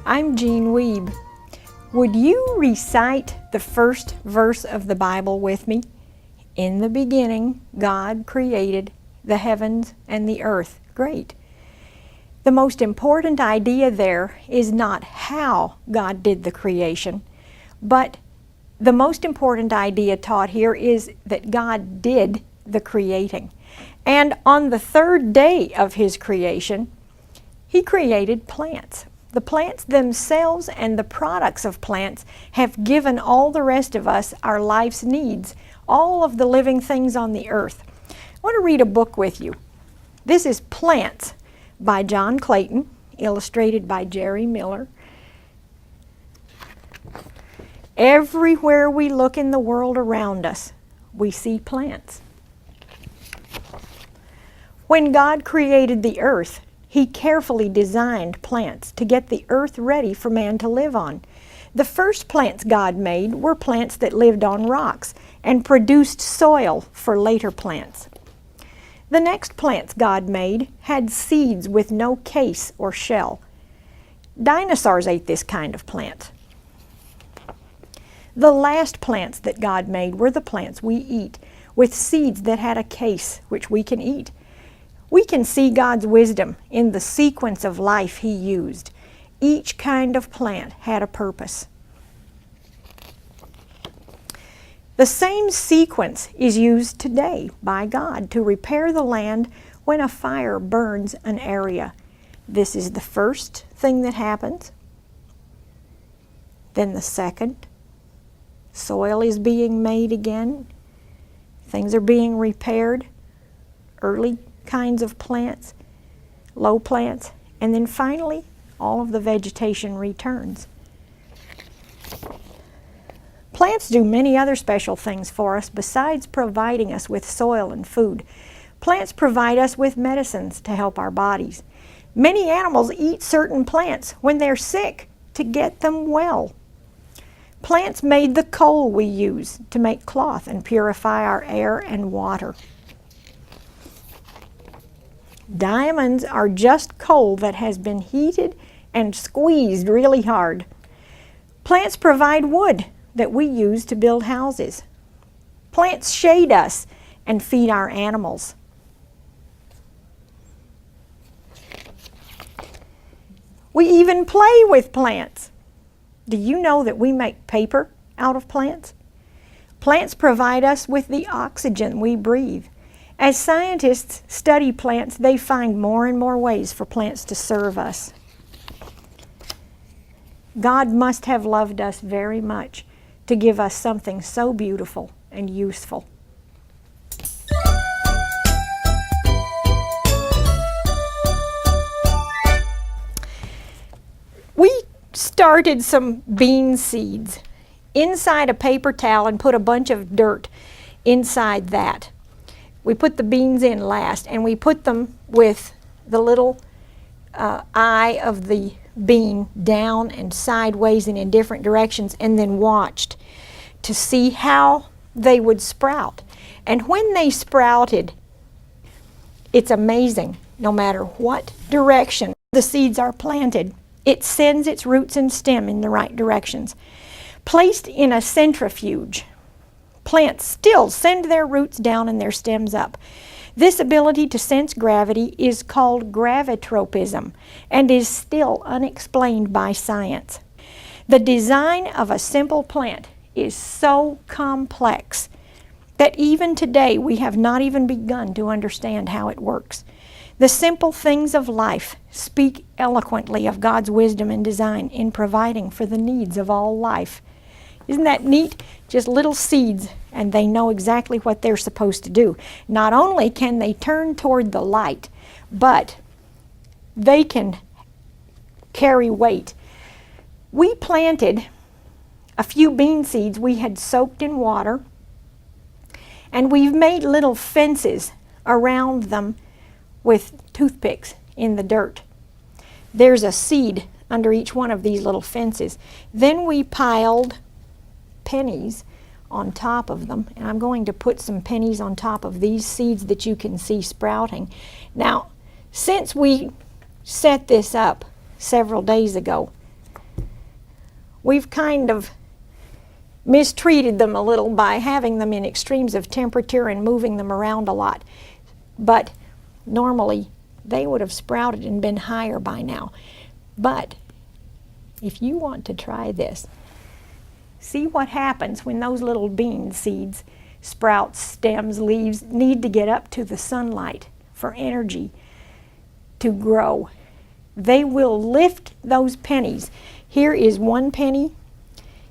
I'm Jean Weeb. Would you recite the first verse of the Bible with me? In the beginning, God created the heavens and the earth. Great. The most important idea there is not how God did the creation, but the most important idea taught here is that God did the creating. And on the third day of His creation, He created plants. The plants themselves and the products of plants have given all the rest of us our life's needs, all of the living things on the earth. I want to read a book with you. This is Plants by John Clayton, illustrated by Jerry Miller. Everywhere we look in the world around us, we see plants. When God created the earth, He carefully designed plants to get the earth ready for man to live on. The first plants God made were plants that lived on rocks and produced soil for later plants. The next plants God made had seeds with no case or shell. Dinosaurs ate this kind of plant. The last plants that God made were the plants we eat, with seeds that had a case which we can eat. We can see God's wisdom in the sequence of life He used. Each kind of plant had a purpose. The same sequence is used today by God to repair the land when a fire burns an area. This is the first thing that happens. Then the second, soil is being made again. Things are being repaired. Early kinds of plants, low plants, and then finally all of the vegetation returns. Plants do many other special things for us besides providing us with soil and food. Plants provide us with medicines to help our bodies. Many animals eat certain plants when they're sick to get them well. Plants made the coal we use to make cloth and purify our air and water. Diamonds are just coal that has been heated and squeezed really hard. Plants provide wood that we use to build houses. Plants shade us and feed our animals. We even play with plants. Do you know that we make paper out of plants? Plants provide us with the oxygen we breathe. As scientists study plants, they find more and more ways for plants to serve us. God must have loved us very much to give us something so beautiful and useful. We started some bean seeds inside a paper towel and put a bunch of dirt inside that. We put the beans in last, and we put them with the little eye of the bean down and sideways and in different directions, and then watched to see how they would sprout. And when they sprouted, it's amazing. No matter what direction the seeds are planted, it sends its roots and stem in the right directions. Placed in a centrifuge, plants still send their roots down and their stems up. This ability to sense gravity is called gravitropism and is still unexplained by science. The design of a simple plant is so complex that even today we have not even begun to understand how it works. The simple things of life speak eloquently of God's wisdom and design in providing for the needs of all life. Isn't that neat? Just little seeds, and they know exactly what they're supposed to do. Not only can they turn toward the light, but they can carry weight. We planted a few bean seeds we had soaked in water, and we've made little fences around them with toothpicks in the dirt. There's a seed under each one of these little fences. Then we piled pennies on top of them, and I'm going to put some pennies on top of these seeds that you can see sprouting. Now, since we set this up several days ago, we've kind of mistreated them a little by having them in extremes of temperature and moving them around a lot. But normally they would have sprouted and been higher by now. But if you want to try this, see what happens when those little bean seeds, sprouts, stems, leaves need to get up to the sunlight for energy to grow. They will lift those pennies. Here is 1 penny.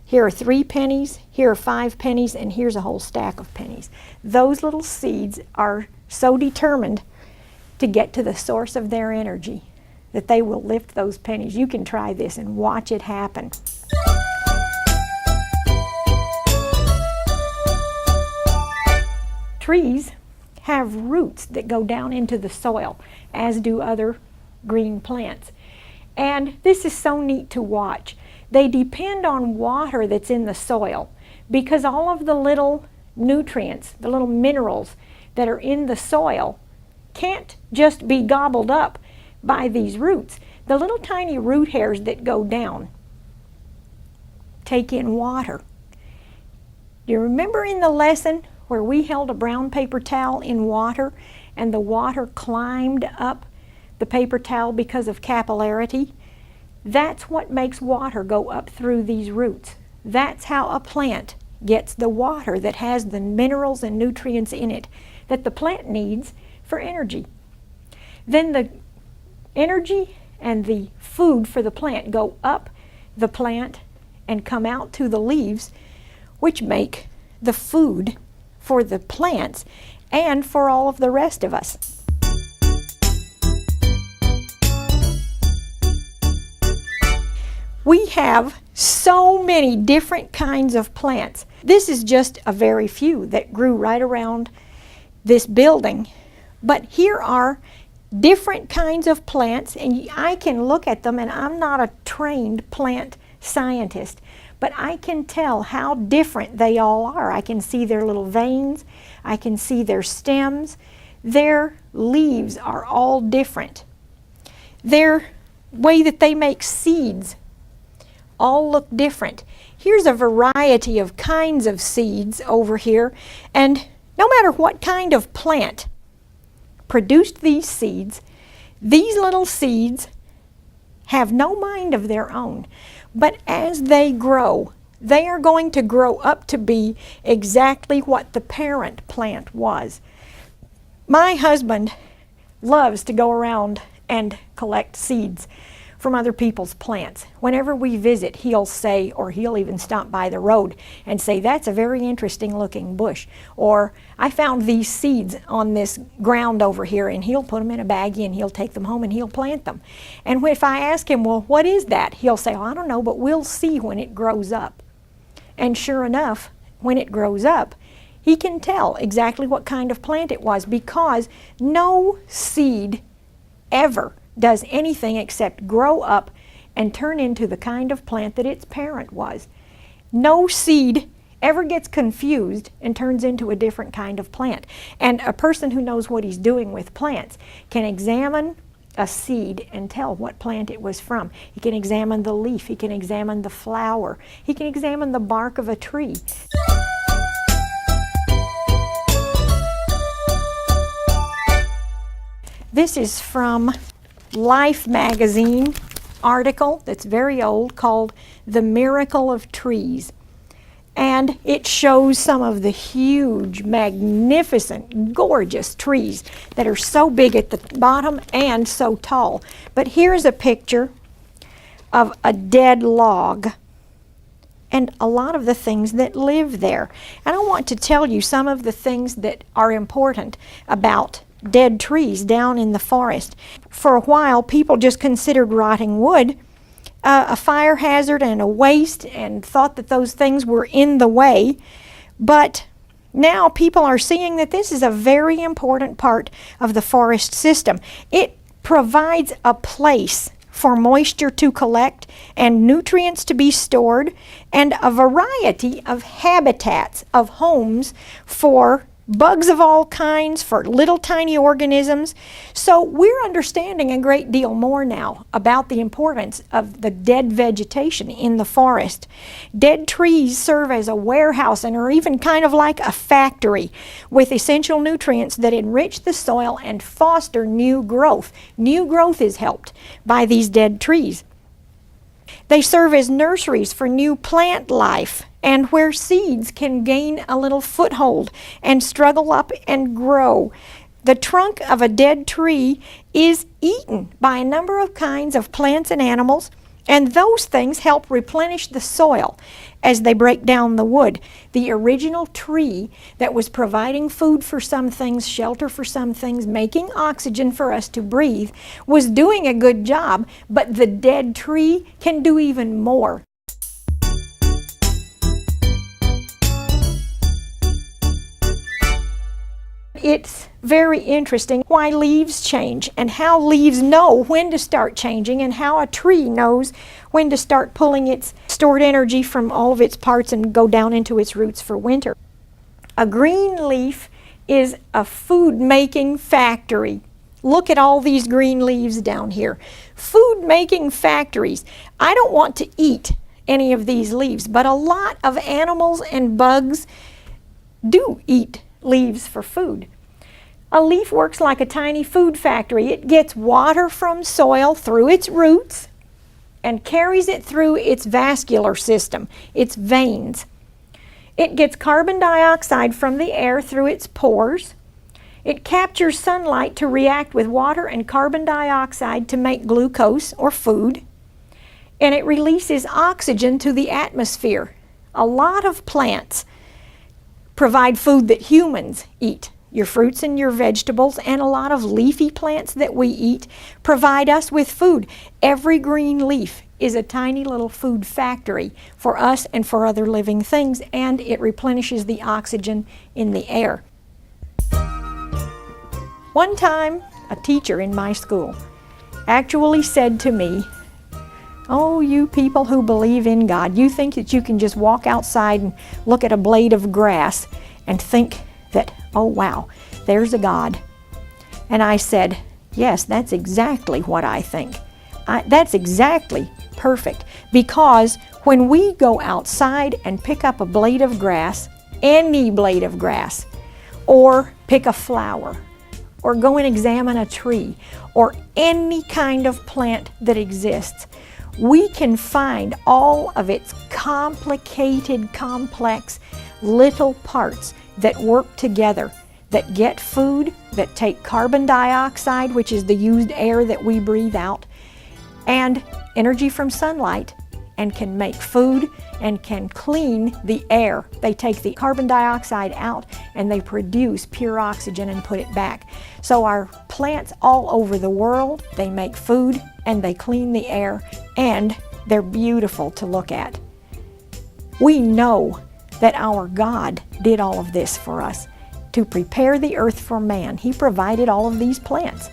Here are 3 pennies, here are 5 pennies, and here's a whole stack of pennies. Those little seeds are so determined to get to the source of their energy that they will lift those pennies. You can try this and watch it happen. Trees have roots that go down into the soil, as do other green plants. And this is so neat to watch. They depend on water that's in the soil because all of the little nutrients, the little minerals that are in the soil can't just be gobbled up by these roots. The little tiny root hairs that go down take in water. Do you remember in the lesson where we held a brown paper towel in water and the water climbed up the paper towel because of capillarity? That's what makes water go up through these roots. That's how a plant gets the water that has the minerals and nutrients in it that the plant needs for energy. Then the energy and the food for the plant go up the plant and come out to the leaves, which make the food for the plants and for all of the rest of us. We have so many different kinds of plants. This is just a very few that grew right around this building. But here are different kinds of plants, and I can look at them, and I'm not a trained plant scientist, but I can tell how different they all are. I can see their little veins, I can see their stems, their leaves are all different. Their way that they make seeds all look different. Here's a variety of kinds of seeds over here, and no matter what kind of plant produced these seeds, these little seeds have no mind of their own. But as they grow, they are going to grow up to be exactly what the parent plant was. My husband loves to go around and collect seeds from other people's plants. Whenever we visit, he'll say, or he'll even stop by the road and say, "That's a very interesting looking bush," or "I found these seeds on this ground over here," and he'll put them in a baggie and he'll take them home and he'll plant them. And if I ask him, "Well, what is that?" he'll say, "Oh, I don't know, but we'll see when it grows up." And sure enough, when it grows up, he can tell exactly what kind of plant it was, because no seed ever does anything except grow up and turn into the kind of plant that its parent was. No seed ever gets confused and turns into a different kind of plant. And a person who knows what he's doing with plants can examine a seed and tell what plant it was from. He can examine the leaf, he can examine the flower, he can examine the bark of a tree. This is from Life magazine article that's very old called "The Miracle of Trees." And it shows some of the huge, magnificent, gorgeous trees that are so big at the bottom and so tall. But here's a picture of a dead log and a lot of the things that live there. And I want to tell you some of the things that are important about dead trees down in the forest. For a while, people just considered rotting wood a fire hazard and a waste and thought that those things were in the way. But now people are seeing that this is a very important part of the forest system. It provides a place for moisture to collect and nutrients to be stored, and a variety of habitats, of homes for bugs of all kinds, for little tiny organisms. So we're understanding a great deal more now about the importance of the dead vegetation in the forest. Dead trees serve as a warehouse and are even kind of like a factory with essential nutrients that enrich the soil and foster new growth. New growth is helped by these dead trees. They serve as nurseries for new plant life, and where seeds can gain a little foothold and struggle up and grow. The trunk of a dead tree is eaten by a number of kinds of plants and animals, and those things help replenish the soil as they break down the wood. The original tree that was providing food for some things, shelter for some things, making oxygen for us to breathe, was doing a good job, but the dead tree can do even more. It's very interesting why leaves change and how leaves know when to start changing and how a tree knows when to start pulling its stored energy from all of its parts and go down into its roots for winter. A green leaf is a food-making factory. Look at all these green leaves down here. Food-making factories. I don't want to eat any of these leaves, but a lot of animals and bugs do eat leaves for food. A leaf works like a tiny food factory. It gets water from soil through its roots and carries it through its vascular system, its veins. It gets carbon dioxide from the air through its pores. It captures sunlight to react with water and carbon dioxide to make glucose or food. And it releases oxygen to the atmosphere. A lot of plants provide food that humans eat. Your fruits and your vegetables and a lot of leafy plants that we eat provide us with food. Every green leaf is a tiny little food factory for us and for other living things, and it replenishes the oxygen in the air. One time, a teacher in my school actually said to me, "Oh, you people who believe in God, you think that you can just walk outside and look at a blade of grass and think that, oh wow, there's a God." And I said, yes, that's exactly what I think. That's exactly perfect, because when we go outside and pick up a blade of grass, any blade of grass, or pick a flower, or go and examine a tree, or any kind of plant that exists, we can find all of its complicated, complex little parts that work together, that get food, that take carbon dioxide, which is the used air that we breathe out, and energy from sunlight, and can make food and can clean the air. They take the carbon dioxide out and they produce pure oxygen and put it back. So our plants all over the world, they make food and they clean the air, and they're beautiful to look at. We know that our God did all of this for us to prepare the earth for man. He provided all of these plants.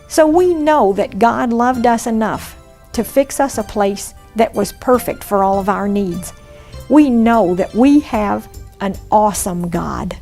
So we know that God loved us enough to fix us a place that was perfect for all of our needs. We know that we have an awesome God.